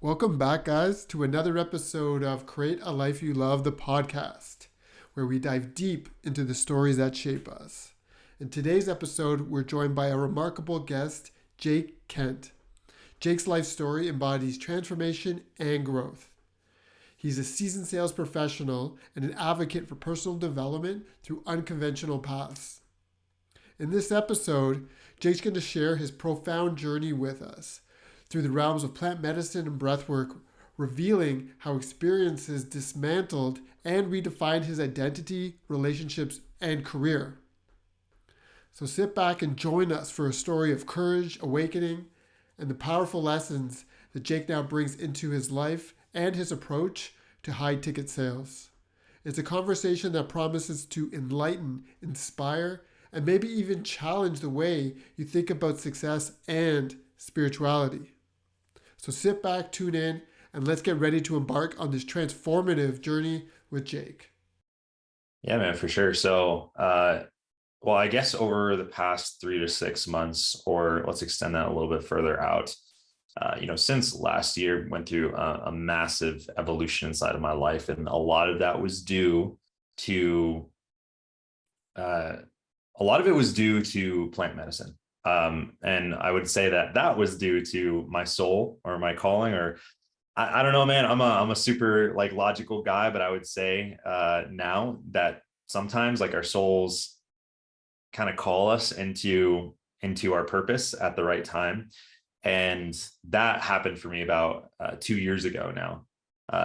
Welcome back, guys, to another episode of Create a Life You Love, the podcast, where we dive deep into the stories that shape us. In today's episode, we're joined by a remarkable guest, Jake Kent. Jake's life story embodies transformation and growth. He's a seasoned sales professional and an advocate for personal development through unconventional paths. In this episode, Jake's going to share his profound journey with us through the realms of plant medicine and breathwork, revealing how experiences dismantled and redefined his identity, relationships, and career. So sit back and join us for a story of courage, awakening, and the powerful lessons that Jake now brings into his life and his approach to high-ticket sales. It's a conversation that promises to enlighten, inspire, and maybe even challenge the way you think about success and spirituality. So sit back, tune in, and let's get ready to embark on this transformative journey with Jake. Yeah, man, for sure. So, I guess over the past 3 to 6 months, or let's extend that a little bit further out, since last year, went through a massive evolution inside of my life. And a lot of that was due to, plant medicine. And I would say that was due to my soul or my calling, or I don't know, man. I'm a super logical guy, but I would say now that sometimes our souls kind of call us into our purpose at the right time. And that happened for me about 2 years ago now,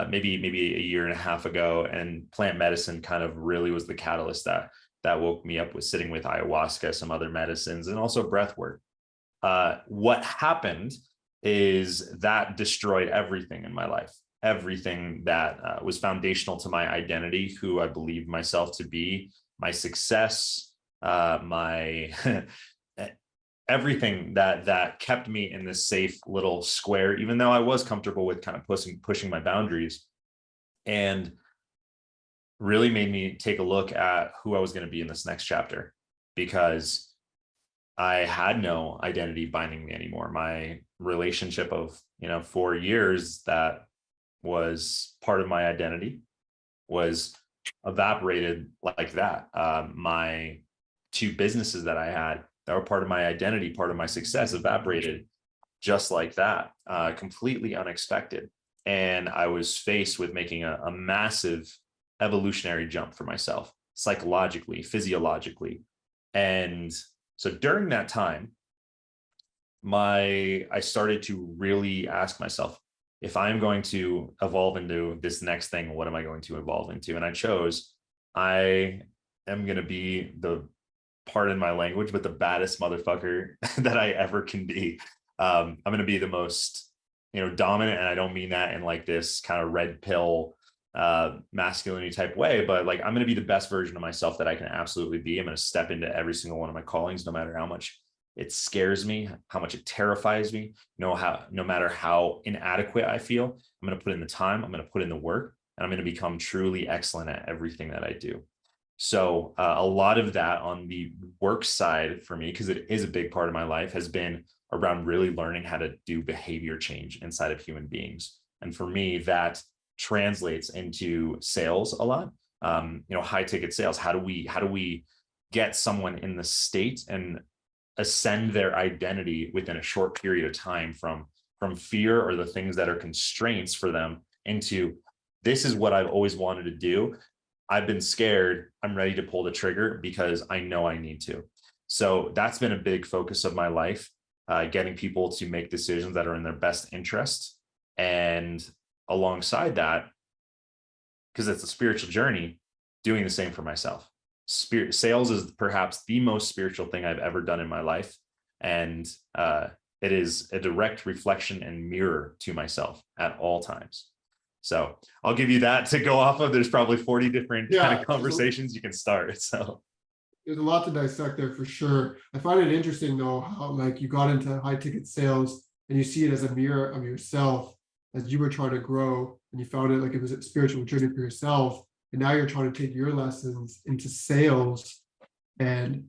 maybe a year and a half ago. And plant medicine kind of really was the catalyst that woke me up, with sitting with ayahuasca, some other medicines, and also breath work. What happened is that destroyed everything in my life, everything that was foundational to my identity, who I believed myself to be, my success, my everything that kept me in this safe little square, even though I was comfortable with kind of pushing my boundaries. And really made me take a look at who I was going to be in this next chapter, because I had no identity binding me anymore. My relationship of 4 years that was part of my identity was evaporated like that. My 2 businesses that I had that were part of my identity, part of my success, evaporated just like that, completely unexpected. And I was faced with making a massive evolutionary jump for myself, psychologically, physiologically. And so during that time, I started to really ask myself, if I'm going to evolve into this next thing, what am I going to evolve into? And I am going to be pardon my language, but the baddest motherfucker that I ever can be. I'm going to be the most, dominant. And I don't mean that in this kind of red pill masculinity type way, but I'm going to be the best version of myself that I can absolutely be. I'm going to step into every single one of my callings, no matter how much it scares me, how much it terrifies me, no matter how inadequate I feel. I'm going to put in the time, I'm going to put in the work, and I'm going to become truly excellent at everything that I do. So a lot of that on the work side for me, because it is a big part of my life, has been around really learning how to do behavior change inside of human beings. And for me, that translates into sales a lot. High ticket sales. How do we get someone in the state and ascend their identity within a short period of time from fear or the things that are constraints for them into, this is what I've always wanted to do. I've been scared. I'm ready to pull the trigger because I know I need to. So that's been a big focus of my life, getting people to make decisions that are in their best interest. And alongside that, because it's a spiritual journey, doing the same for myself. Sales is perhaps the most spiritual thing I've ever done in my life. And it is a direct reflection and mirror to myself at all times. So I'll give you that to go off of. There's probably 40 different kind of conversations you can start. So there's a lot to dissect there for sure. I find it interesting though, how you got into high ticket sales and you see it as a mirror of yourself as you were trying to grow, and you found it it was a spiritual journey for yourself. And now you're trying to take your lessons into sales. And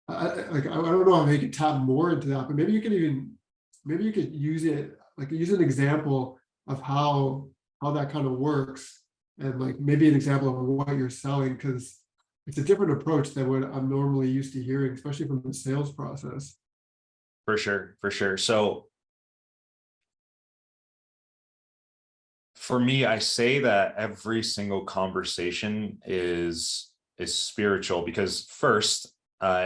I don't know how you can tap more into that, but maybe you could use it, use an example of how that kind of works, and like maybe an example of what you're selling, because it's a different approach than what I'm normally used to hearing, especially from the sales process. For sure, for sure. So for me, I say that every single conversation is spiritual because first,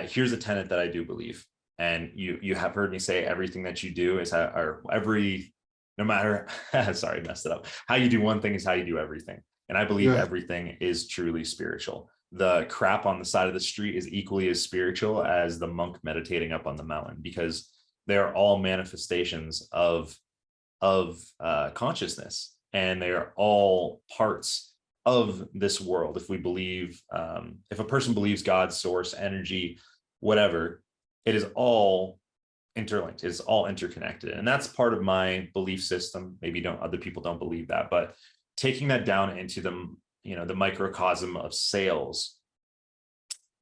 here's a tenet that I do believe, and you have heard me say everything that you do is how, or every no matter sorry, messed it up. How you do one thing is how you do everything, and I believe Yeah, everything is truly spiritual. The crap on the side of the street is equally as spiritual as the monk meditating up on the mountain because they're all manifestations of consciousness, and they are all parts of this world. If we believe, if a person believes God, source, energy, whatever, it is all interlinked. It's all interconnected, and that's part of my belief system. Maybe don't other people don't believe that, but taking that down into the microcosm of sales,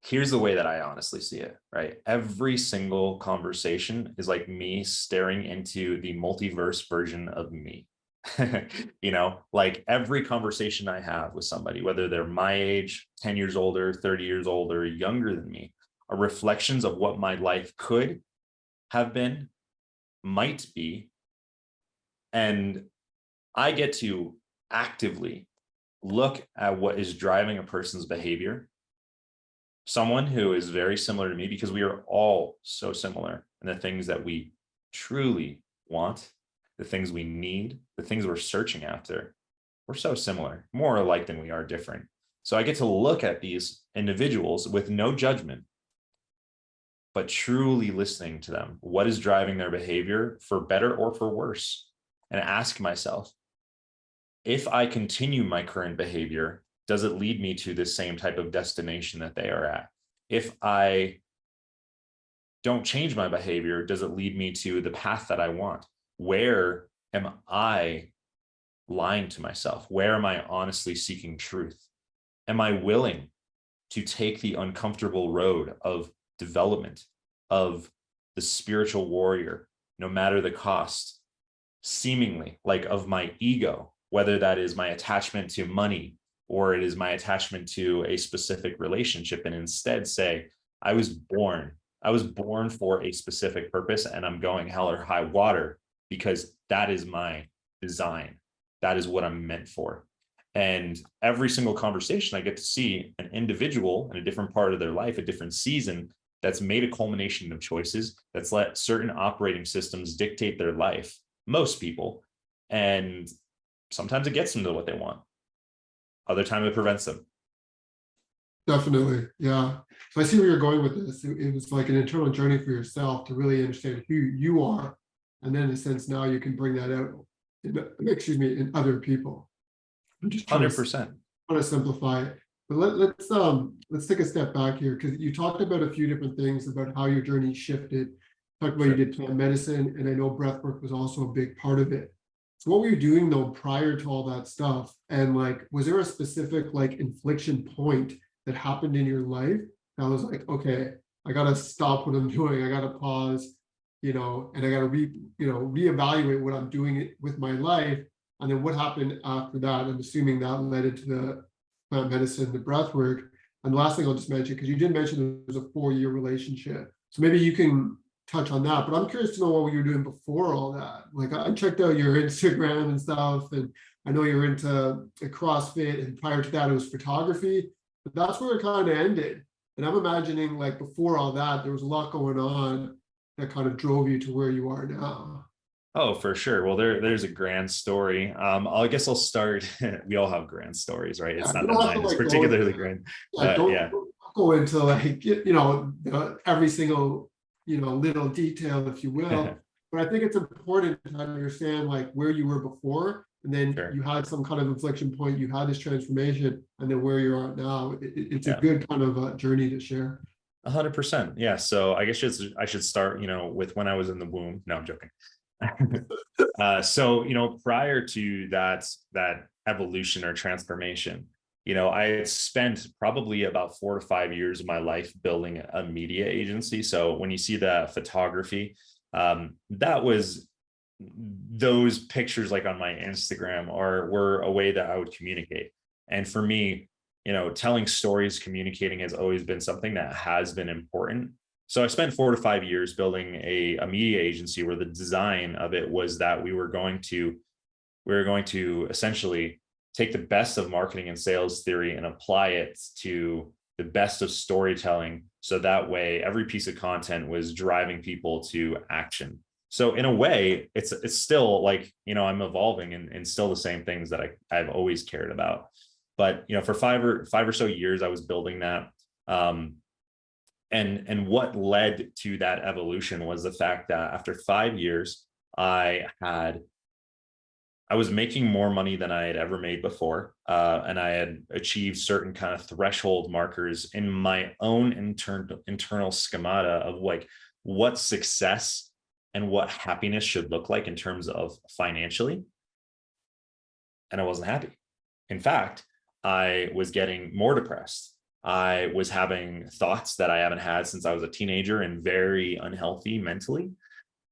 here's the way that I honestly see it, right? Every single conversation is like me staring into the multiverse version of me. Like every conversation I have with somebody, whether they're my age, 10 years older, 30 years older, younger than me, are reflections of what my life could have been, might be. And I get to actively look at what is driving a person's behavior, someone who is very similar to me, because we are all so similar in the things that we truly want, the things we need, the things we're searching after. We're so similar, more alike than we are different. So I get to look at these individuals with no judgment, but truly listening to them. What is driving their behavior, for better or for worse? And ask myself, if I continue my current behavior, does it lead me to the same type of destination that they are at? If I don't change my behavior, does it lead me to the path that I want? Where am I lying to myself? Where am I honestly seeking truth? Am I willing to take the uncomfortable road of development, of the spiritual warrior, no matter the cost, seemingly like of my ego, whether that is my attachment to money or it is my attachment to a specific relationship, and instead say, I was born for a specific purpose, and I'm going hell or high water because that is my design. That is what I'm meant for. And every single conversation, I get to see an individual in a different part of their life, a different season, that's made a culmination of choices, that's let certain operating systems dictate their life, most people. And sometimes it gets them to what they want. Other times it prevents them. definitely. Yeah. So I see where you're going with this. It was like an internal journey for yourself to really understand who you are. And then in a sense, now you can bring that out in other people. I'm just trying to 100%. simplify it. But let's take a step back here, because you talked about a few different things about how your journey shifted. Talked about you Sure. did plant medicine, and I know breath work was also a big part of it. So what were you doing though prior to all that stuff? And like, was there a specific like inflection point that happened in your life that was like, okay, I gotta stop what I'm doing, I gotta pause, and I gotta reevaluate what I'm doing with my life. And then what happened after that? I'm assuming that led into the plant medicine, the breath work. And the last thing I'll just mention, because you did mention it was a 4-year relationship. So maybe you can touch on that. But I'm curious to know what you were doing before all that. Like I checked out your Instagram and stuff, and I know you're into CrossFit, and prior to that it was photography. But that's where it kind of ended. And I'm imagining like before all that, there was a lot going on that kind of drove you to where you are now. Oh, for sure. Well, there's a grand story. I guess I'll start. We all have grand stories, right? Yeah, It's you not that don't have to mine is like go into, particularly grand. yeah, don't Yeah, go into like every single little detail, if you will. But I think it's important to understand like where you were before, and then sure. you had some kind of inflection point, you had this transformation, and then where you're at now. It's a Yeah, good kind of journey to share. 100%. Yeah. So I guess I should start, with when I was in the womb. No, I'm joking. So prior to that evolution or transformation, I had spent probably about 4 to 5 years of my life building a media agency. So when you see the photography, that was those pictures like on my Instagram were a way that I would communicate. And for me, telling stories, communicating has always been something that has been important. So I spent 4 to 5 years building a media agency where the design of it was that we were going to essentially take the best of marketing and sales theory and apply it to the best of storytelling. So that way, every piece of content was driving people to action. So in a way, it's still like, I'm evolving and still the same things that I've always cared about. But, for five or so years, I was building that. And what led to that evolution was the fact that after 5 years, I was making more money than I had ever made before. And I had achieved certain kind of threshold markers in my own internal schemata of like what success and what happiness should look like in terms of financially. And I wasn't happy. In fact, I was getting more depressed. I was having thoughts that I haven't had since I was a teenager and very unhealthy mentally.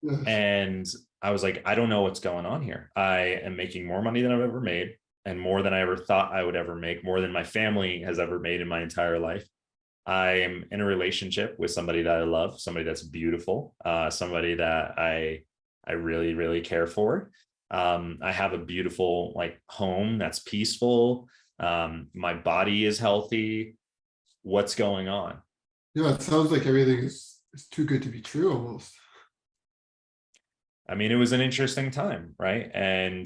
Yes. And I was like, I don't know what's going on here. I am making more money than I've ever made and more than I ever thought I would ever make, more than my family has ever made in my entire life. I am in a relationship with somebody that I love, somebody that's beautiful, somebody that I really, really care for. I have a beautiful like home that's peaceful. My body is healthy. What's going on? Yeah, it sounds like everything is too good to be true almost. I mean, it was an interesting time, right? And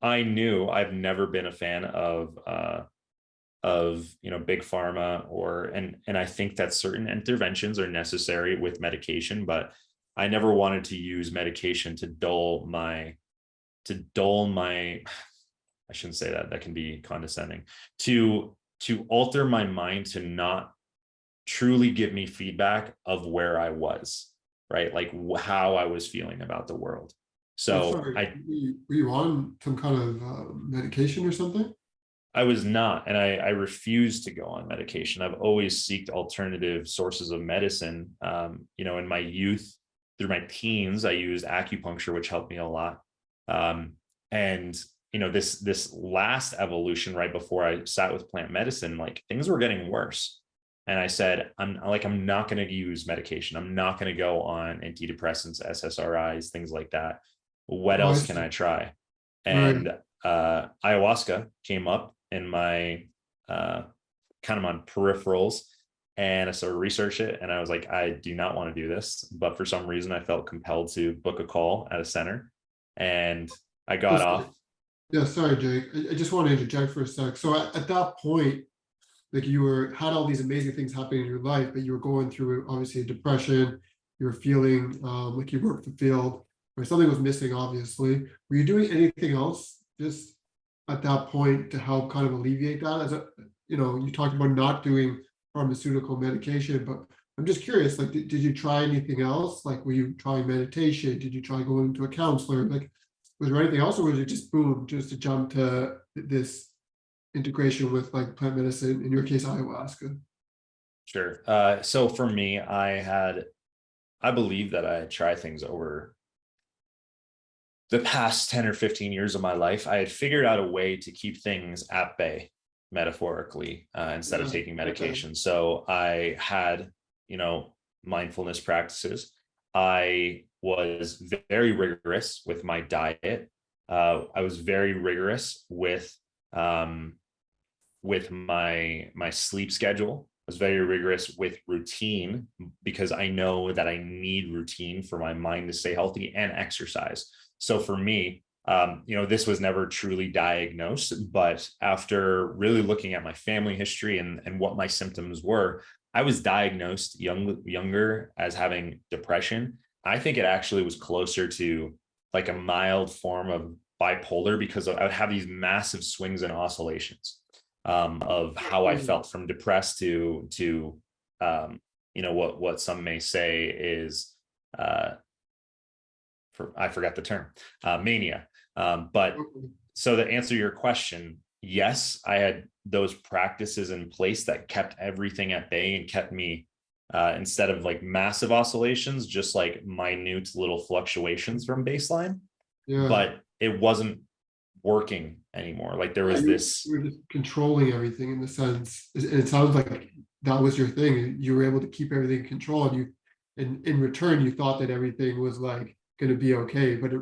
I knew I've never been a fan of big pharma and I think that certain interventions are necessary with medication, but I never wanted to use medication to dull my I shouldn't say that, that can be condescending, to alter my mind, to not truly give me feedback of where I was, right? Like how I was feeling about the world. I'm So sorry, I were you on some kind of medication or something? I was not, and I refused to go on medication. I've always sought alternative sources of medicine. In my youth, through my teens, I used acupuncture, which helped me a lot. And this last evolution, right before I sat with plant medicine, like things were getting worse. And I said, I'm not going to use medication. I'm not going to go on antidepressants, SSRIs, things like that. What Oh, I else can see. I try? Right. And ayahuasca came up in my kind of on peripherals, and I started to research it, and I was like, I do not want to do this, but for some reason I felt compelled to book a call at a center, and I Oh, got sorry. off. Yeah, sorry, Jake. I just want to interject for a sec. So at that point, like you had all these amazing things happening in your life, but you were going through obviously a depression. You were feeling like you weren't fulfilled, or something was missing. Obviously, were you doing anything else just at that point to help kind of alleviate that? You talked about not doing pharmaceutical medication, but I'm just curious. Like, did you try anything else? Like, were you trying meditation? Did you try going to a counselor? Like, was there anything else, or was it just boom, just to jump to this integration with like plant medicine, in your case, ayahuasca? Sure. So for me, I believe that I try things over the past 10 or 15 years of my life. I had figured out a way to keep things at bay, metaphorically, instead of Yeah. taking Okay. medication. So I had, mindfulness practices. I was very rigorous with my diet. I was very rigorous um, with my sleep schedule. I was very rigorous with routine because I know that I need routine for my mind to stay healthy, and exercise. So for me, this was never truly diagnosed, but after really looking at my family history and what my symptoms were, I was diagnosed younger as having depression. I think it actually was closer to like a mild form of bipolar, because I would have these massive swings and oscillations of how I Mm. felt, from depressed to what some may say is I forgot the term, mania. But Okay. so to answer your question, yes, I had those practices in place that kept everything at bay and kept me instead of like massive oscillations, just like minute little fluctuations from baseline. Yeah. But it wasn't working anymore. Like there Yeah, was you this, were just controlling everything in the sense. It sounds like that was your thing. You were able to keep everything in control, and in return, you thought that everything was like going to be okay. But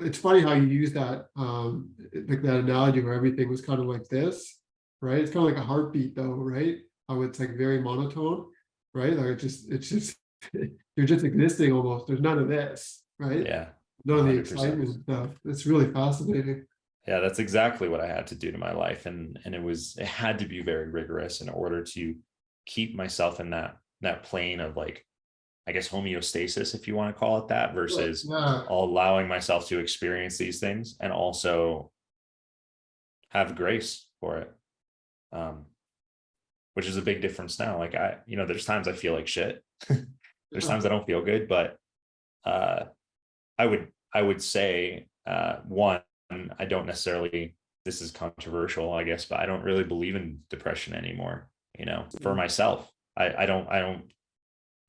it's funny how you use that, like that analogy where everything was kind of like this, right? It's kind of like a heartbeat, though, right? How it's like very monotone, right? Like it's just you're just existing almost. There's none of this, right? yeah, None of the 100%. excitement and stuff. It's really fascinating. Yeah, that's exactly what I had to do to my life. And it had to be very rigorous in order to keep myself in that plane of like, I guess, homeostasis, if you want to call it that, versus Yeah. allowing myself to experience these things and also have grace for it. Um, which is a big difference now. Like there's times I feel like shit. There's Yeah. times I don't feel good, but uh, I would say one, I don't necessarily. This is controversial, I guess, but I don't really believe in depression anymore. For myself, I don't.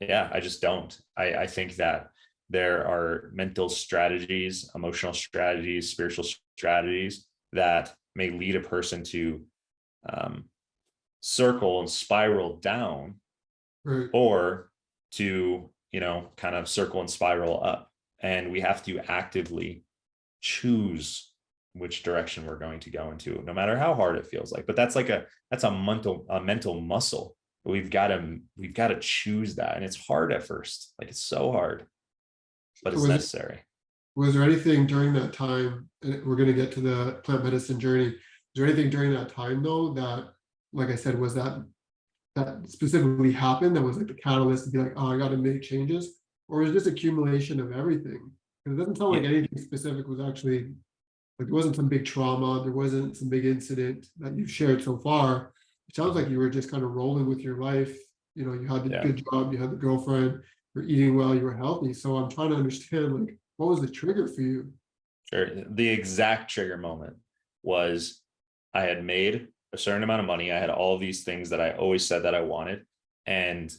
Yeah, I just don't. I think that there are mental strategies, emotional strategies, spiritual strategies that may lead a person to um, circle and spiral down, Right. or to kind of circle and spiral up, and we have to actively choose which direction we're going to go into, no matter how hard it feels like. But that's a mental muscle. We've got to choose that, and it's hard at first. Like it's so hard, but it's Was necessary. was there anything during that time, and we're going to get to the plant medicine journey, was there anything during that time though that, like I said, was that specifically happened that was like the catalyst to be like, oh, I got to make changes? Or is it just accumulation of everything? Because it doesn't sound Yeah, like anything specific was actually, like, there wasn't some big trauma, there wasn't some big incident that you've shared so far. It sounds like you were just kind of rolling with your life. You had the yeah. good job, you had the girlfriend, you're eating well, you were healthy. So I'm trying to understand, like, what was the trigger for you? Sure. The exact trigger moment was I had made a certain amount of money. I had all of these things that I always said that I wanted. And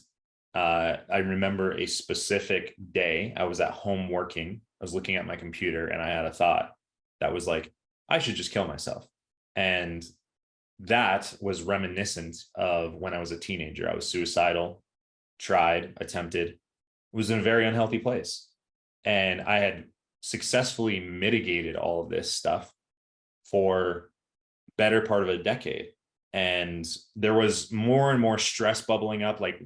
I remember a specific day I was at home working. I was looking at my computer and I had a thought that was like, I should just kill myself. And that was reminiscent of when I was a teenager. I was suicidal, tried, attempted, was in a very unhealthy place. And I had successfully mitigated all of this stuff for better part of a decade. And there was more and more stress bubbling up. Like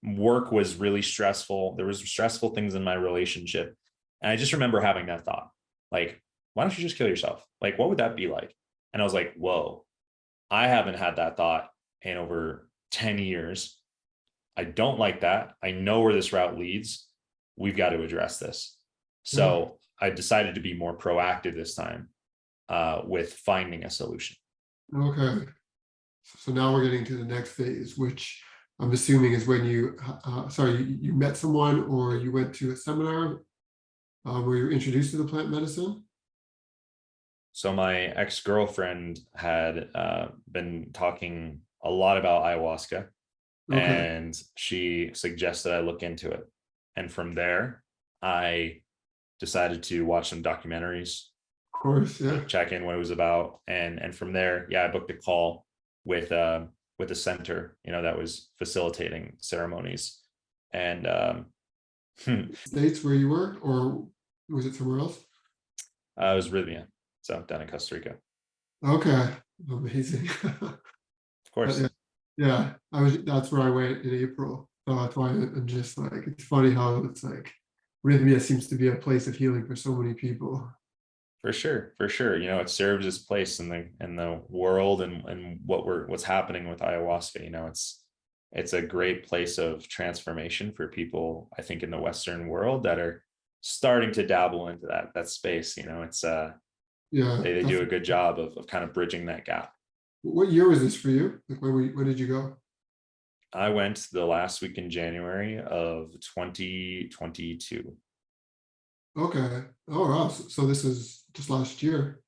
work was really stressful. There was stressful things in my relationship. And I just remember having that thought, like, why don't you just kill yourself? Like, what would that be like? And I was like, whoa, I haven't had that thought in over 10 years. I don't like that. I know where this route leads. We've got to address this. Yeah. So I decided to be more proactive this time with finding a solution. Okay. So now we're getting to the next phase, which I'm assuming is when you met someone or you went to a seminar where you were introduced to the plant medicine. So my ex-girlfriend had been talking a lot about ayahuasca, Okay. and she suggested I look into it. And from there, I decided to watch some documentaries, Of course. kind Yeah. of check in what it was about, and from there, yeah, I booked a call with a center, that was facilitating ceremonies, and States where you were, or was it somewhere else? it was rhythmia, so down in Costa Rica, Okay. Amazing. of Yeah, course, yeah. That's where I went in April. So that's why I'm just like, it's funny how it's like Rhythmia seems to be a place of healing for so many people. for sure, for sure. It serves its place in the world, and what's happening with ayahuasca. It's a great place of transformation for people, I think, in the Western world that are starting to dabble into that space. It's Yeah, they do a definitely. good job of kind of bridging that gap. What year was this for you? Like when did you go? I went the last week in January of 2022. Okay. Oh wow. So this is just last year.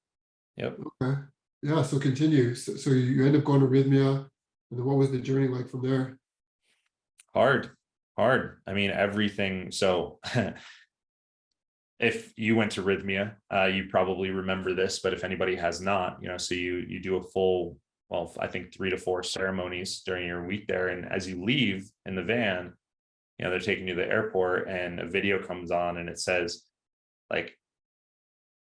Yep. Okay. Yeah. So continue. So you end up going to Rhythmia, and then what was the journey like from there? Hard. hard. I mean, everything. So if you went to Rhythmia, you probably remember this, but if anybody has not, so you do a full, well, I think 3 to 4 ceremonies during your week there. And as you leave in the van, they're taking you to the airport and a video comes on and it says, like,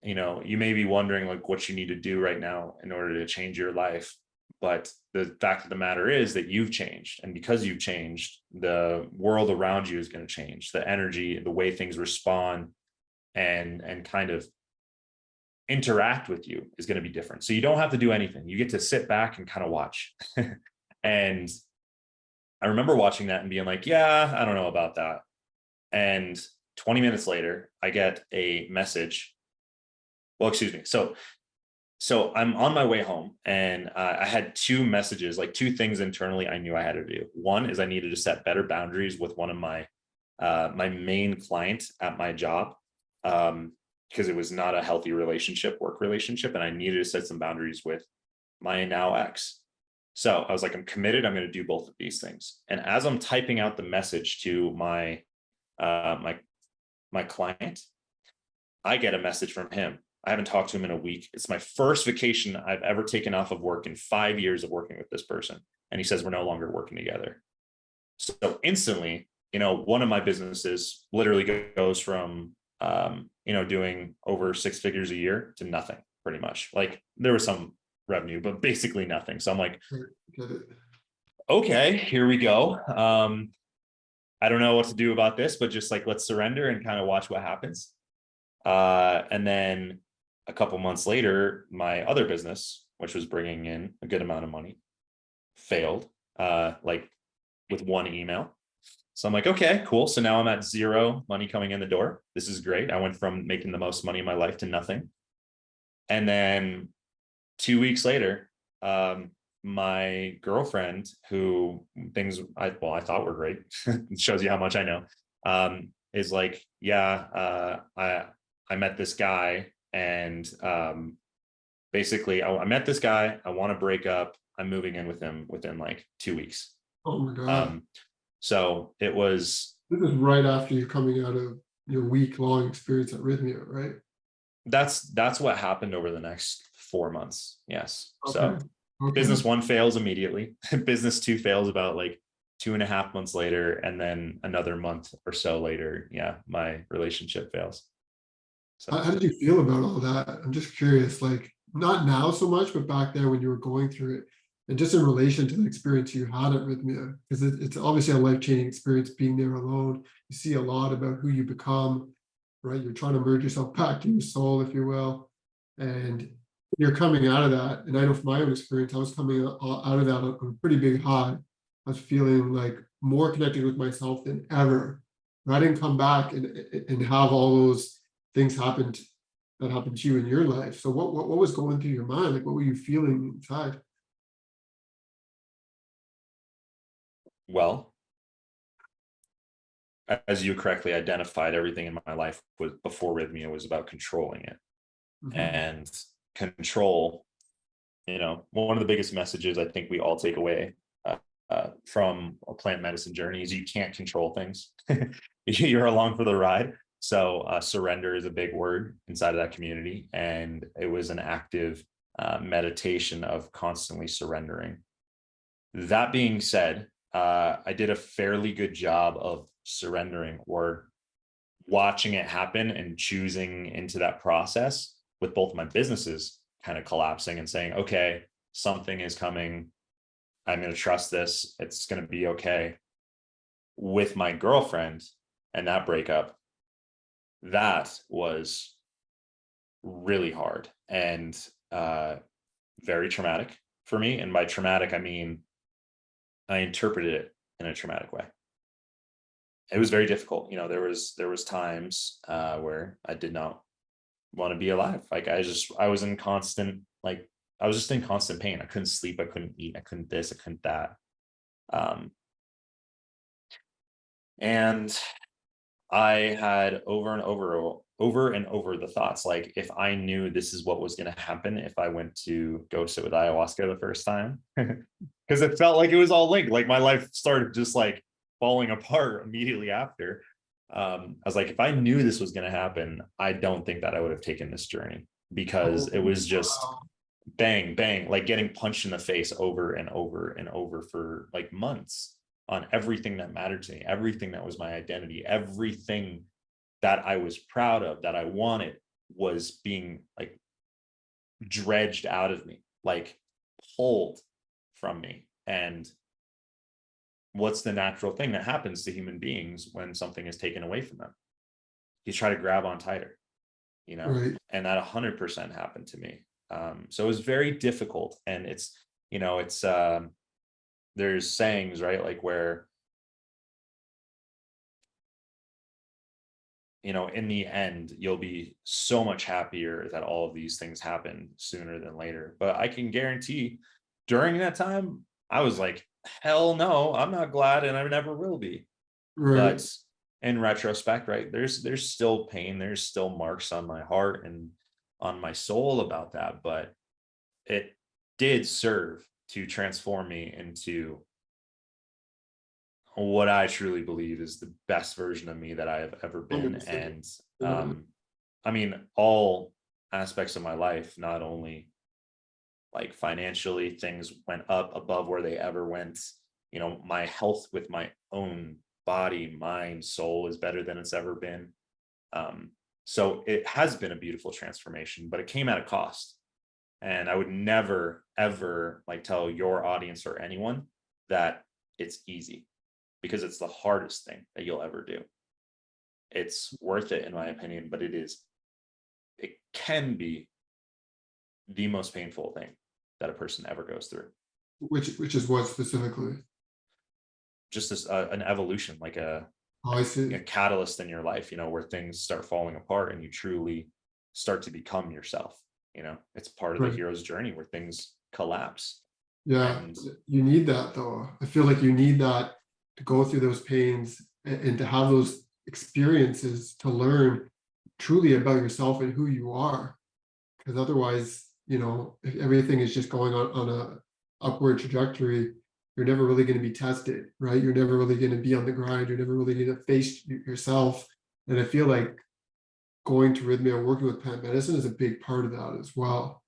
you may be wondering like what you need to do right now in order to change your life. But the fact of the matter is that you've changed. And because you've changed, the world around you is going to change. The energy, the way things respond and kind of interact with you is going to be different. So you don't have to do anything. You get to sit back and kind of watch. And I remember watching that and being like, yeah, I don't know about that. And 20 minutes later, I get a message. Well, excuse me. So I'm on my way home and I had 2 messages, like 2 things internally I knew I had to do. One is I needed to set better boundaries with one of my main client at my job, because it was not a healthy work relationship. And I needed to set some boundaries with my now ex. So I was like, I'm committed. I'm going to do both of these things. And as I'm typing out the message to my client, I get a message from him. I haven't talked to him in a week. It's my first vacation I've ever taken off of work in 5 years of working with this person. And he says, we're no longer working together. So instantly, one of my businesses literally goes from, doing over 6 figures a year to nothing, pretty much. Like there was some revenue, but basically nothing. So I'm like, okay, here we go. I don't know what to do about this, but just like, let's surrender and kind of watch what happens. And then a couple months later, my other business, which was bringing in a good amount of money, failed, like with 1 email. So I'm like, okay, cool. So now I'm at 0 money coming in the door. This is great. I went from making the most money in my life to nothing. And then 2 weeks later, my girlfriend, who I thought were great, it shows you how much I know, is like, yeah, I met this guy and basically I met this guy. I want to break up. I'm moving in with him within like 2 weeks. Oh my God. So it was. This is right after you coming out of your week-long experience at Rhythmia, right? That's what happened over the next 4 months. Yes. Okay. So Okay. business 1 fails immediately. Business 2 fails about like 2.5 months later. And then another month or so later, yeah, my relationship fails. So How did you feel about all that? I'm just curious, like not now so much, but back there when you were going through it, and just in relation to the experience you had at Rhythmia, because it's obviously a life-changing experience being there alone. You see a lot about who you become, right? You're trying to merge yourself back to your soul, if you will, and you're coming out of that. And I know from my own experience, I was coming out of that on a pretty big high. I was feeling like more connected with myself than ever. And I didn't come back and have all those things that happened to you in your life. So what was going through your mind? Like what were you feeling inside? well, as you correctly identified, everything in my life was before Rhythmia was about controlling it. Mhm. And control, one of the biggest messages I think we all take away from a plant medicine journey is you can't control things. You're along for the ride. So surrender is a big word inside of that community. And it was an active meditation of constantly surrendering. That being said, I did a fairly good job of surrendering or watching it happen and choosing into that process, with both my businesses kind of collapsing and saying, okay, something is coming. I'm going to trust this. It's going to be okay. With my girlfriend and that breakup, that was really hard and very traumatic for me. And by traumatic, I mean, I interpreted it in a traumatic way. It was very difficult. There was times where I did not want to be alive. Like I was in constant, like I was just in constant pain. I couldn't sleep. I couldn't eat. I couldn't this. I couldn't that. And I had over and over the thoughts, like if I knew this is what was going to happen if I went to go sit with ayahuasca the first time, because it felt like it was all linked. Like my life started just like falling apart immediately after. I was like, if I knew this was going to happen, I don't think that I would have taken this journey, because Oh, it was just wow. bang, bang, like getting punched in the face over and over and over for like months on everything that mattered to me, everything that was my identity, everything that I was proud of, that I wanted, was being like dredged out of me, like pulled from me. And what's the natural thing that happens to human beings when something is taken away from them? You try to grab on tighter, Right. and that 100% happened to me. So it was very difficult. And there's sayings, right? Like where, in the end, you'll be so much happier that all of these things happen sooner than later. But I can guarantee during that time, I was like, hell no, I'm not glad, and I never will be. Right. But in retrospect, right, there's still pain, there's still marks on my heart and on my soul about that. But it did serve to transform me into what I truly believe is the best version of me that I have ever been. 100%. And Yeah. I mean, all aspects of my life, not only like financially, things went up above where they ever went. My health with my own body, mind, soul is better than it's ever been. So it has been a beautiful transformation, but it came at a cost. And I would never, ever like tell your audience or anyone that it's easy, because it's the hardest thing that you'll ever do. It's worth it, in my opinion, but it can be the most painful thing that a person ever goes through. Which is what specifically? Just this, an evolution, like Oh, I see. a catalyst in your life, where things start falling apart and you truly start to become yourself. It's part of the Right. hero's journey where things collapse. Yeah. And You need that though. I feel like you need that to go through those pains and to have those experiences to learn truly about yourself and who you are. Because otherwise, if everything is just going on a upward trajectory, you're never really going to be tested, right? You're never really going to be on the grind. You're never really going to face yourself. And I feel like going to rhythmia and working with plant medicine is a big part of that as well.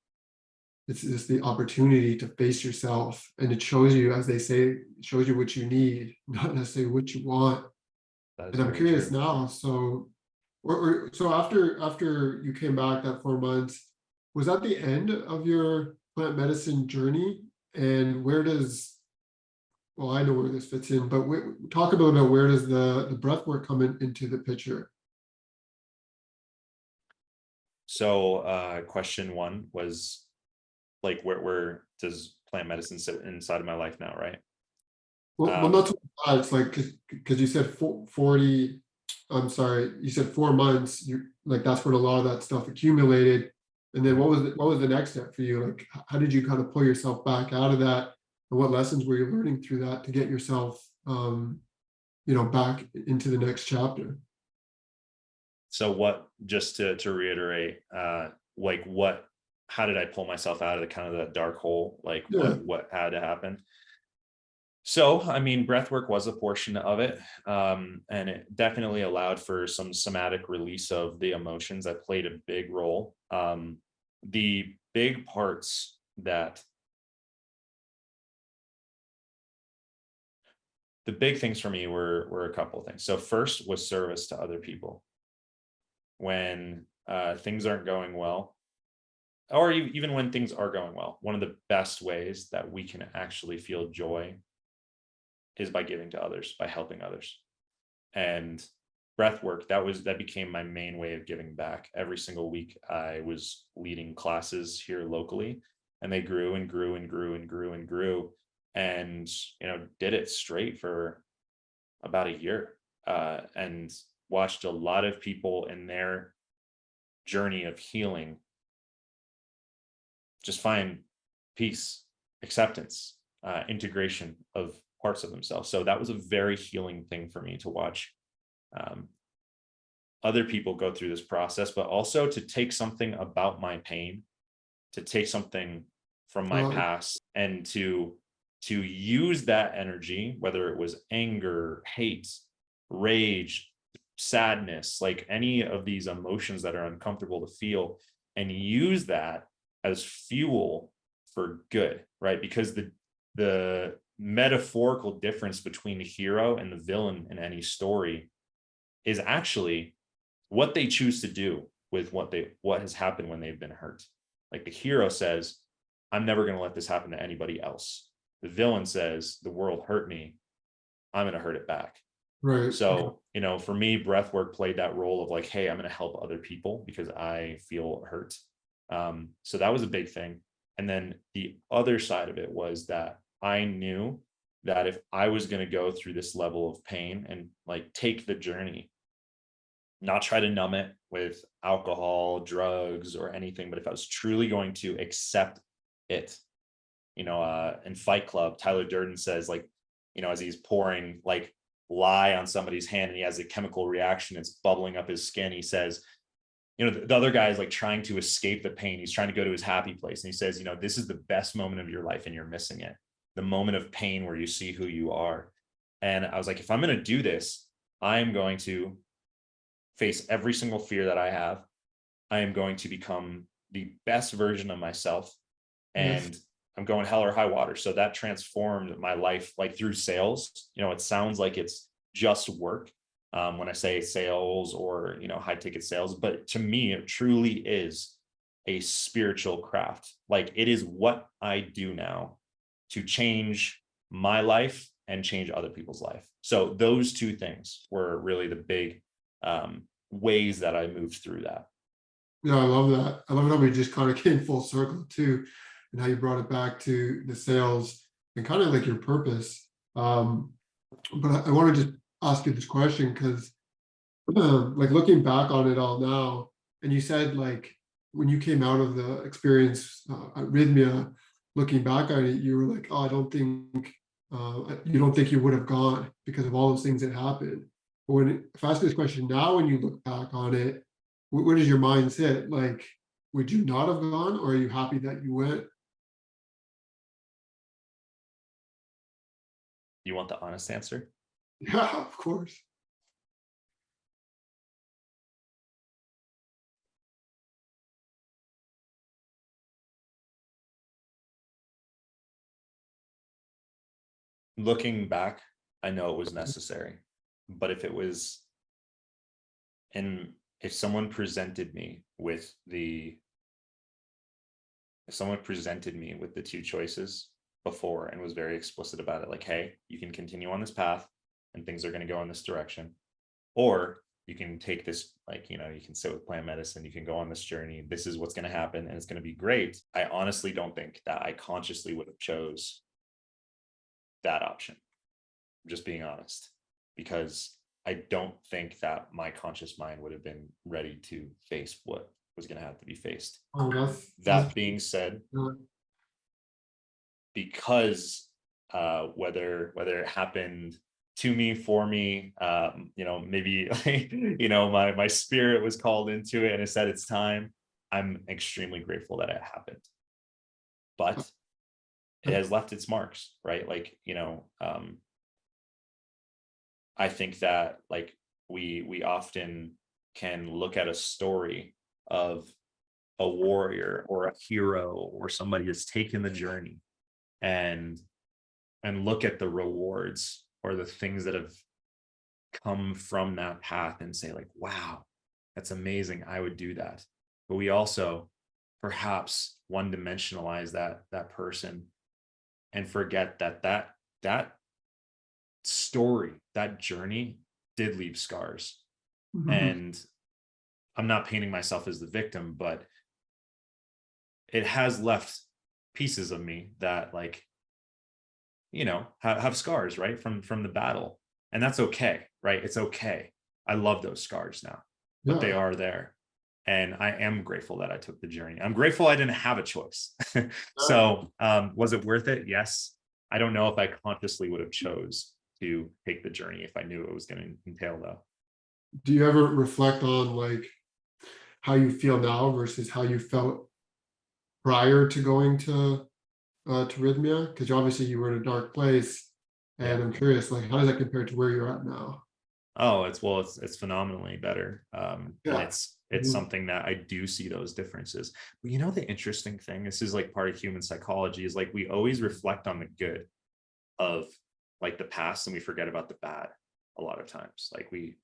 It's just the opportunity to face yourself, and it shows you, as they say, it shows you what you need, not necessarily what you want. that is And I'm very curious true. now, so so after you came back that 4 months, was that the end of your plant medicine journey? And where does, well, I know where this fits in, but talk a little about where does the breath work come into the picture? So question one was like, where does plant medicine sit inside of my life now, right? Well, not Um, so bad. It's like because you said 40. I'm sorry, you said 4 months. You like that's when a lot of that stuff accumulated. And then what was the next step for you? Like, how did you kind of pull yourself back out of that? And what lessons were you learning through that to get yourself, back into the next chapter? so what, just to reiterate, like what, how did I pull myself out of the kind of that dark hole? Like Yeah. what had to happen? So, I mean, breath work was a portion of it. And it definitely allowed for some somatic release of the emotions that played a big role. The big parts that, the big things for me were a couple of things. So first was service to other people. When things aren't going well, or even when things are going well, one of the best ways that we can actually feel joy is by giving to others, by helping others. And breath work, that became my main way of giving back. Every single week I was leading classes here locally, and they grew and grew and grew and grew and grew, and did it straight for about a year, and watched a lot of people in their journey of healing just find peace, acceptance, integration of parts of themselves. So that was a very healing thing for me to watch um, other people go through this process, but also to take something about my pain, to take something from my Uh, past, and to to use that energy, whether it was anger, hate, rage, sadness, like any of these emotions that are uncomfortable to feel, and use that as fuel for good, right? Because the metaphorical difference between the hero and the villain in any story is actually what they choose to do with what has happened when they've been hurt. Like the hero says, I'm never going to let this happen to anybody else. The villain says, the world hurt me, I'm going to hurt it back. Right. So, for me, breathwork played that role of like, hey, I'm going to help other people because I feel hurt. So that was a big thing. And then the other side of it was that I knew that if I was going to go through this level of pain and like take the journey, not try to numb it with alcohol, drugs, or anything, but if I was truly going to accept it, in Fight Club, Tyler Durden says, like, as he's pouring like lye on somebody's hand and he has a chemical reaction, it's bubbling up his skin. He says, the other guy is like trying to escape the pain. He's trying to go to his happy place. And he says, this is the best moment of your life and you're missing it. The moment of pain where you see who you are. And I was like, if I'm going to do this, I am going to face every single fear that I have. I am going to become the best version of myself. And Yes. I'm going hell or high water. So that transformed my life, like through sales. It sounds like it's just work when I say sales or, high ticket sales, but to me, it truly is a spiritual craft. Like it is what I do now to change my life and change other people's life. So those two things were really the big ways that I moved through that. Yeah, I love that. I love how we just kind of came full circle too, and how you brought it back to the sales and kind of like your purpose. But I want to just ask you this question because, like looking back on it all now, and you said like when you came out of the experience at Rhythmia, looking back on it, you were like, oh, I don't think you don't think you would have gone because of all those things that happened. But if I ask this question now, when you look back on it, where does your mind sit? Like, would you not have gone, or are you happy that you went? You want the honest answer? Yeah, of course. Looking back, I know it was necessary, but if someone presented me with the two choices before and was very explicit about it, like, hey, you can continue on this path and things are going to go in this direction, or you can take this, like, you can sit with plant medicine, you can go on this journey, this is what's going to happen and it's going to be great. I honestly don't think that I consciously would have chose that option. I'm just being honest, because I don't think that my conscious mind would have been ready to face what was going to have to be faced. Oh, That being said, uh, because whether it happened to me, for me, maybe my spirit was called into it and it said it's time, I'm extremely grateful that it happened. But it has left its marks, right? Like, I think that like we often can look at a story of a warrior or a hero or somebody that's taken the journey and look at the rewards or the things that have come from that path and say like, wow, that's amazing, I would do that. But we also perhaps one dimensionalize that person and forget that story, that journey did leave scars. mhm. And I'm not painting myself as the victim, but it has left pieces of me that, like, have scars, right, from the battle. And that's okay, right? It's okay. I love those scars now, but they Yeah. are there. And I am grateful that I took the journey. I'm grateful I didn't have a choice. So was it worth it? Yes. I don't know if I consciously would have chose to take the journey if I knew it was going to entail, though. Do you ever reflect on like how you feel now versus how you felt prior to going to to arrhythmia? Because obviously you were in a dark place, Yeah. and I'm curious, like, how does that compare to where you're at now? Oh, it's phenomenally better. And Yeah. it's Mhm. something that I do see those differences. But you know, the interesting thing, this is like part of human psychology, is like we always reflect on the good of like the past and we forget about the bad a lot of times. Like we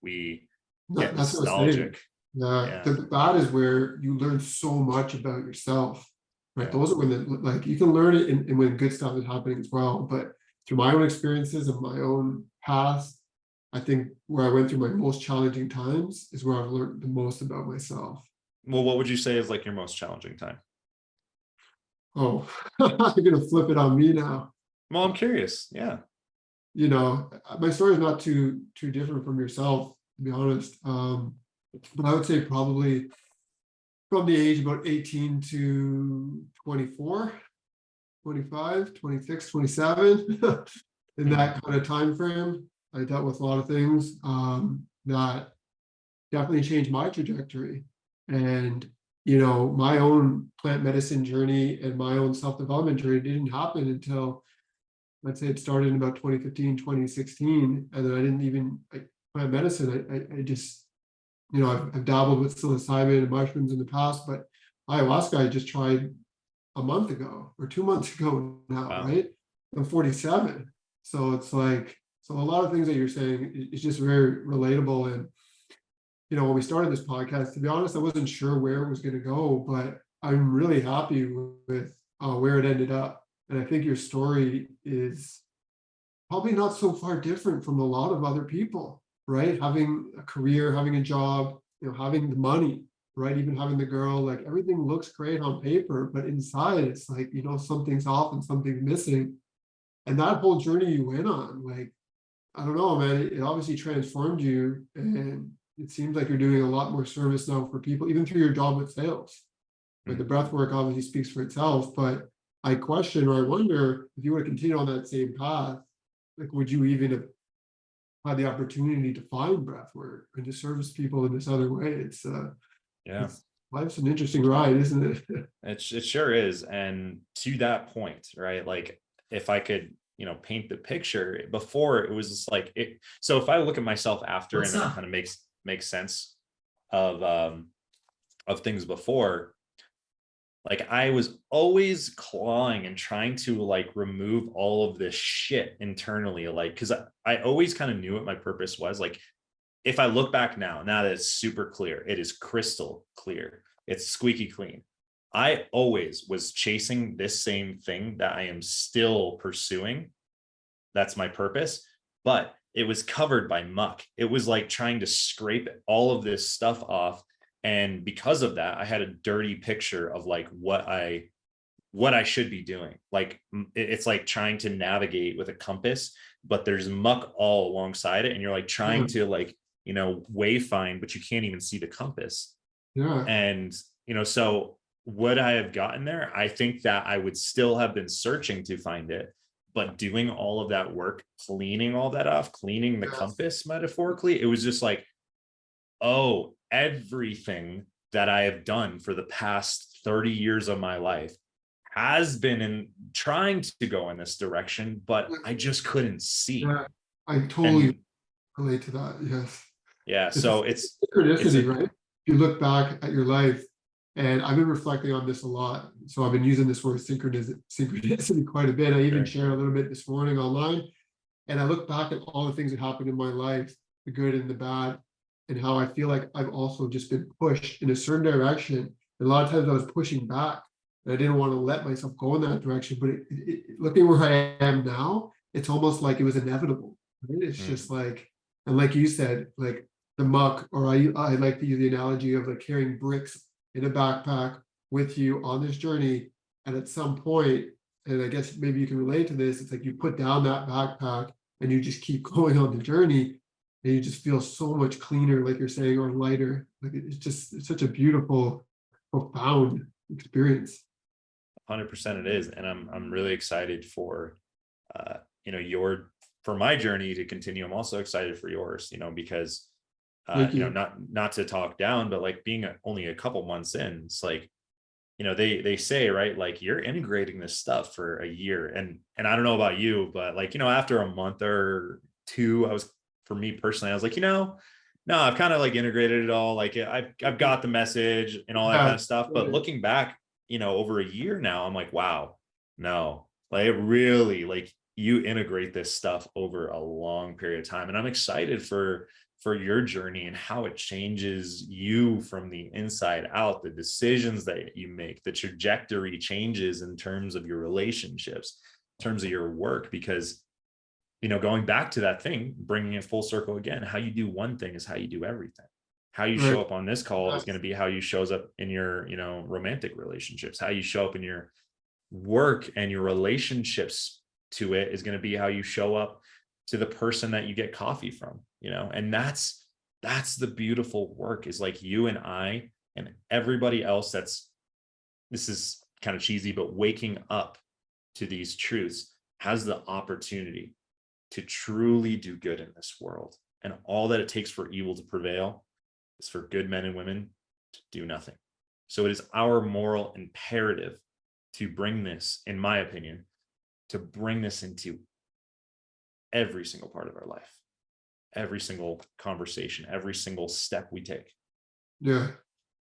get That's what I was saying. nostalgic. Yeah, Yeah. that is where you learn so much about yourself, right? Yeah. Those are when like you can learn it and when good stuff is happening as well. But through my own experiences and my own past, I think where I went through my most challenging times is where I've learned the most about myself. Well, what would you say is like your most challenging time? Oh, you're gonna flip it on me now. Well, I'm curious. Yeah. You know, my story is not too different from yourself, to be honest. But I would say probably from the age about 18 to 24, 25, 26, 27, in Mhm. that kind of time frame. I dealt with a lot of things that definitely changed my trajectory. And, you know, my own plant medicine journey and my own self-development journey didn't happen until, let's say it started in about 2015, 2016. And then I didn't even, like, plant medicine, I just, you know, I've dabbled with psilocybin and mushrooms in the past, but ayahuasca I just tried a month ago or 2 months ago now, Wow. right? I'm 47. So it's like, so a lot of things that you're saying is just very relatable. And, you know, when we started this podcast, to be honest, I wasn't sure where it was going to go, but I'm really happy with where it ended up. And I think your story is probably not so far different from a lot of other people, right? Having a career, having a job, you know, having the money, right? Even having the girl, like everything looks great on paper, but inside it's like, you know, something's off and something's missing. And that whole journey you went on, like, I don't know, man, it obviously transformed you. And it seems like you're doing a lot more service now for people, even through your job with sales. Like the Mm. breath work obviously speaks for itself, but I question or I wonder if you were to continue on that same path, like would you even have had the opportunity to find breath work and to service people in this other way? Yeah. It's life's an interesting ride, isn't it? It sure is. And to that point, right? Like if I could, you know, paint the picture before, it was just like it. So if I look at myself after and What's then it up? kind of makes sense of things before, like I was always clawing and trying to like remove all of this shit internally, like because I always kind of knew what my purpose was. Like if I look back now that it's super clear, it is crystal clear, it's squeaky clean. I always was chasing this same thing that I am still pursuing. That's my purpose, but it was covered by muck. It was like trying to scrape all of this stuff off. And because of that, I had a dirty picture of like what I should be doing. Like it's like trying to navigate with a compass, but there's muck all alongside it. And you're like Yeah, trying to like, you know, wayfind, but you can't even see the compass. yeah, And, you know, so would I have gotten there? I think that I would still have been searching to find it, but doing all of that work, cleaning all that off, cleaning the yes, compass metaphorically, it was just like, oh, everything that I have done for the past 30 years of my life has been in trying to go in this direction, but I just couldn't see. yeah. I totally And relate to that. Yes. yeah, It's a so it's synchronicity, a right? If you look back at your life, and I've been reflecting on this a lot. So I've been using this word synchronicity quite a bit. I even sure. shared a little bit this morning online. And I look back at all the things that happened in my life, the good and the bad, and how I feel like I've also just been pushed in a certain direction. And a lot of times I was pushing back, and I didn't want to let myself go in that direction. But looking where I am now, it's almost like it was inevitable. Right? It's Mm, just like, and like you said, like the muck, or I like to use the analogy of like carrying bricks in a backpack with you on this journey. And at some point, and I guess maybe you can relate to this, it's like you put down that backpack and you just keep going on the journey and you just feel so much cleaner, like you're saying, or lighter. Like it's such a beautiful, profound experience. 100% it is. And I'm really excited for you know, your for my journey to continue. I'm also excited for yours, you know, because Thank you know, you. not to talk down, but like being only a couple months in, it's like they say, right, like you're integrating this stuff for a year. And I don't know about you, but like, after a month or two, for me personally, I was like, no, I've kind of like integrated it all. Like I've got the message and all that kind Yeah. of stuff. But looking back, over a year now, I'm like, wow, no, like it really, like you integrate this stuff over a long period of time. And I'm excited for your journey and how it changes you from the inside out, the decisions that you make, the trajectory changes in terms of your relationships, in terms of your work, because, going back to that thing, bringing it full circle again, how you do one thing is how you do everything. How you show Right. up on this call is going to be how you shows up in your, romantic relationships. How you show up in your work and your relationships to it is going to be how you show up to the person that you get coffee from, and that's the beautiful work, is like you and I and everybody else this is kind of cheesy, but waking up to these truths has the opportunity to truly do good in this world. And all that it takes for evil to prevail is for good men and women to do nothing. So it is our moral imperative to bring this, in my opinion, to bring this into every single part of our life, every single conversation, every single step we take. Yeah.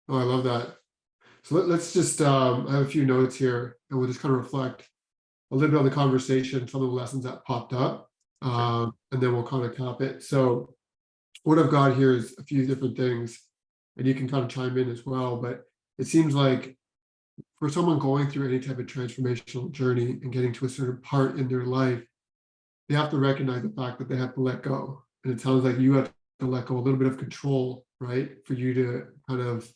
Oh, I love that. So let's just, I have a few notes here and we'll just kind of reflect a little bit on the conversation, some of the lessons that popped up, Sure. and then we'll kind of cap it. So what I've got here is a few different things, and you can kind of chime in as well. But it seems like for someone going through any type of transformational journey and getting to a certain part in their life, they have to recognize the fact that they have to let go. And it sounds like you have to let go a little bit of control, right? For you to kind of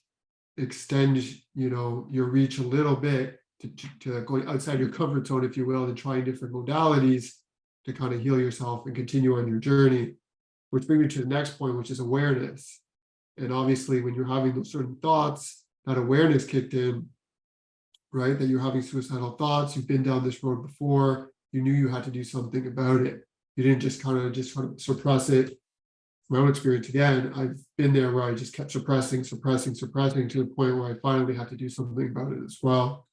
extend, your reach a little bit to going outside your comfort zone, if you will, and trying different modalities to kind of heal yourself and continue on your journey. Which brings me to the next point, which is awareness. And obviously, when you're having those certain thoughts, that awareness kicked in, right? That you're having suicidal thoughts, you've been down this road before, you knew you had to do something about it. You didn't just kind of suppress it. My own experience, again, I've been there where I just kept suppressing to the point where I finally had to do something about it as well.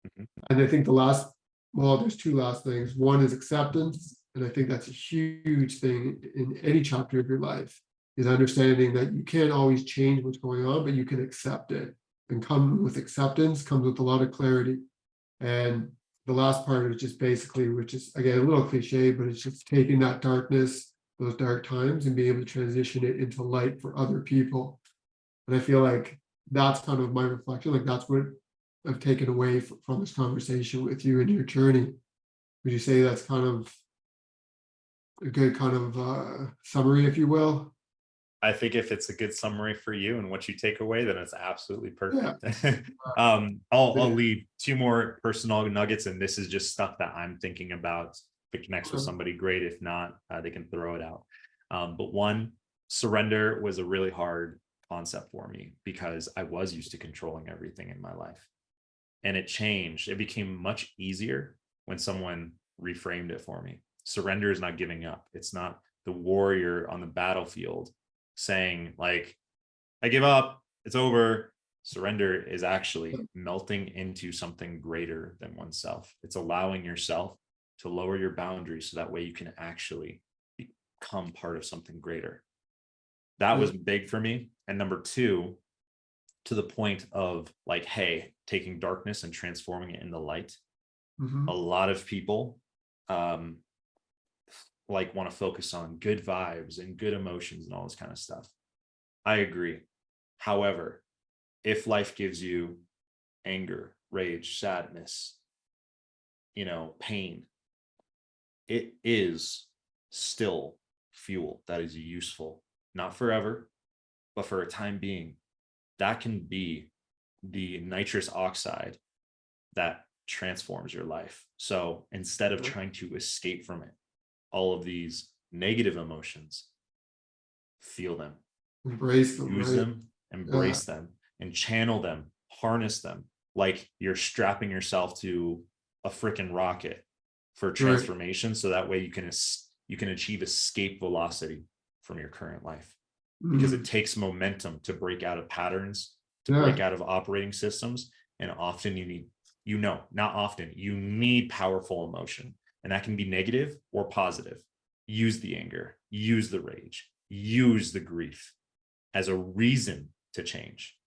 Mhm. And I think there's two last things. One is acceptance. And I think that's a huge thing in any chapter of your life, is understanding that you can't always change what's going on, but you can accept it. And come with acceptance comes with a lot of clarity. And the last part is just basically, which is again a little cliche, but it's just taking that darkness, those dark times, and being able to transition it into light for other people. And I feel like that's kind of my reflection. Like that's what I've taken away from this conversation with you and your journey. Would you say that's kind of a good kind of summary, if you will? I think if it's a good summary for you and what you take away, then it's absolutely Yeah. perfect. I'll Yeah. leave two more personal nuggets, and this is just stuff that I'm thinking about. If it connects with somebody, great. If not, they can throw it out. But one, surrender was a really hard concept for me because I was used to controlling everything in my life, and it changed. It became much easier when someone reframed it for me. Surrender is not giving up. It's not the warrior on the battlefield saying like, I give up, it's over. Surrender is actually melting into something greater than oneself. It's allowing yourself to lower your boundaries so that way you can actually become part of something greater. That Yeah. was big for me. And number two, to the point of like, hey, taking darkness and transforming it into light. A Mhm. lot of people um like want to focus on good vibes and good emotions and all this kind of stuff. I agree. However, if life gives you anger, rage, sadness, pain, it is still fuel that is useful, not forever, but for a time being. That can be the nitrous oxide that transforms your life. So instead of trying to escape from it, all of these negative emotions, feel them, Embrace them, use right? them, Yeah. embrace them, and channel them, harness them like you're strapping yourself to a freaking rocket for Right. transformation. So that way you can achieve escape velocity from your current life, because it Mhm. takes momentum to break out of patterns, to break Yeah. out of operating systems, And often not often, you need powerful emotion. And that can be negative or positive. Use the anger, use the rage, use the grief as a reason to change.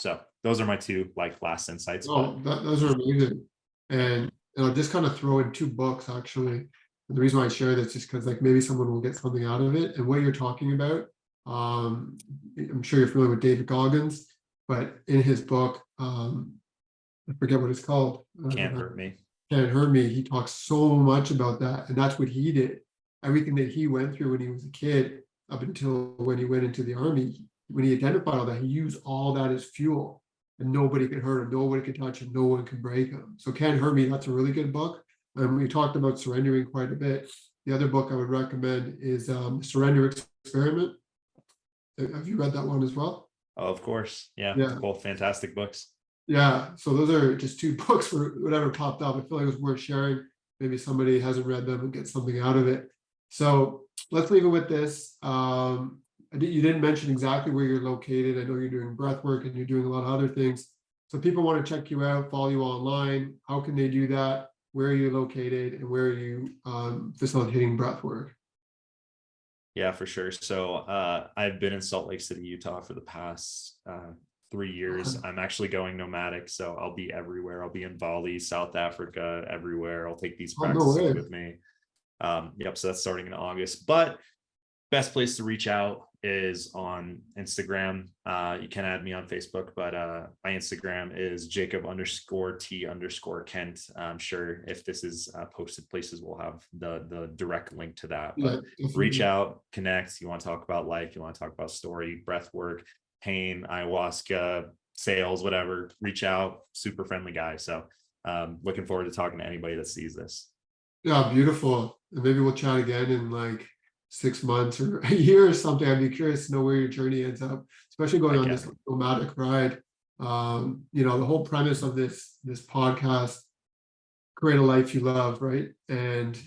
So those are my two last insights. Oh, those are amazing. And I'll just kind of throw in two books actually. And the reason why I share this is because maybe someone will get something out of it. And what you're talking about, I'm sure you're familiar with David Goggins, but in his book, I forget what it's called. Can't Hurt Me. Can't Hurt Me. He talks so much about that, and that's what he did. Everything that he went through when he was a kid, up until when he went into the army, when he identified all that, he used all that as fuel, and nobody could hurt him, nobody could touch him, no one could break him. So Can't Hurt Me, that's a really good book. We talked about surrendering quite a bit. The other book I would recommend is Surrender Experiment. Have you read that one as well? Oh, of course. Yeah. Both fantastic books. Yeah, so those are just two books for whatever popped up. I feel like it was worth sharing. Maybe somebody hasn't read them and get something out of it. So let's leave it with this. You didn't mention exactly where you're located. I know you're doing breath work and you're doing a lot of other things. So people want to check you out, follow you online. How can they do that? Where are you located and where are you facilitating breath work? Yeah, for sure. So I've been in Salt Lake City, Utah for the past 3 years. I'm actually going nomadic, so I'll be everywhere. I'll be in Bali, South Africa, everywhere. I'll take these practices with me. Yep, so that's starting in August. But best place to reach out is on Instagram. You can add me on Facebook, but my Instagram is Jacob_T_Kent. I'm sure if this is posted places, we'll have the direct link to that. But reach out, connect. You want to talk about life, you want to talk about story, breath work, pain, ayahuasca, sales, whatever, reach out. Super friendly guy. So looking forward to talking to anybody that sees this. Yeah, beautiful. And maybe we'll chat again in 6 months or a year or something. I'd be curious to know where your journey ends up, especially going on this nomadic ride. The whole premise of this podcast, create a life you love, right? And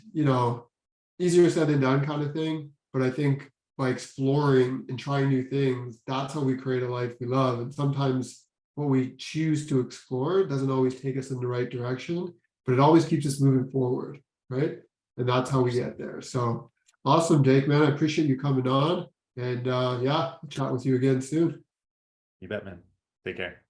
easier said than done kind of thing. But I think by exploring and trying new things, that's how we create a life we love. And sometimes what we choose to explore doesn't always take us in the right direction, but it always keeps us moving forward, right? And that's how we get there. So awesome, Jake, man. I appreciate you coming on. And I'll chat with you again soon. You bet, man. Take care.